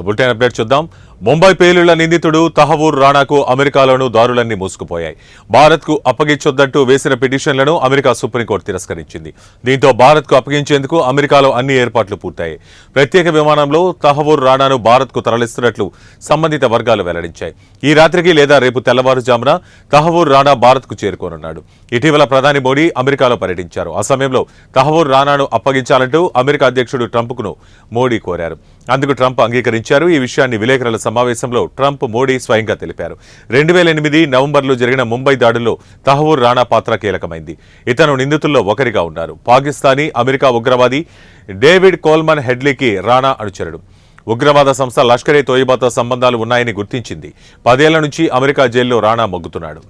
Bulletin update చూద్దాం. ముంబై పేలుళ్ల నిందితుడు తహవూర్ రాణాకు అమెరికాలోనూ దారులన్నీ మూసుకుపోయాయి. భారత్కు అప్పగించొద్దంటూ వేసిన పిటిషన్లను అమెరికా సుప్రీంకోర్టు తిరస్కరించింది. దీంతో భారత్కు అప్పగించేందుకు అమెరికాలో అన్ని ఏర్పాట్లు పూర్తయ్యాయి. ప్రత్యేక విమానంలో తహవూర్ రాణాను భారత్కు తరలిస్తున్నట్లు సంబంధిత వర్గాలు వెల్లడించాయి. ఈ రాత్రికి లేదా రేపు తెల్లవారుజామున తహవూర్ రాణా భారత్కు చేరుకోనున్నాడు. ఇటీవల ప్రధాని మోడీ అమెరికాలో పర్యటించారు. ఆ సమయంలో తహవూర్ రాణాను అప్పగించాలంటూ అమెరికా అధ్యక్షుడు ట్రంప్ను మోడీ కోరారు. అందుకు ట్రంప్ అంగీకరించారు. ఈ విషయాన్ని విలేకరుల సమావేశంలో ట్రంప్ మోడీ స్వయంగా తెలిపారు. 2008 నవంబర్లో జరిగిన ముంబై దాడుల్లో తహవూర్ రాణా పాత్ర కీలకమైంది. ఇతను నిందితుల్లో ఒకరిగా ఉన్నారు. పాకిస్తానీ అమెరికా ఉగ్రవాది డేవిడ్ కోల్మన్ హెడ్లీకి రాణా అనుచరుడు. ఉగ్రవాద సంస్థ లష్కర్-ఏ-తోయిబాతో సంబంధాలు ఉన్నాయని గుర్తించింది. 10 ఏళ్ల నుంచి అమెరికా జైల్లో రాణా మొగ్గుతున్నాడు.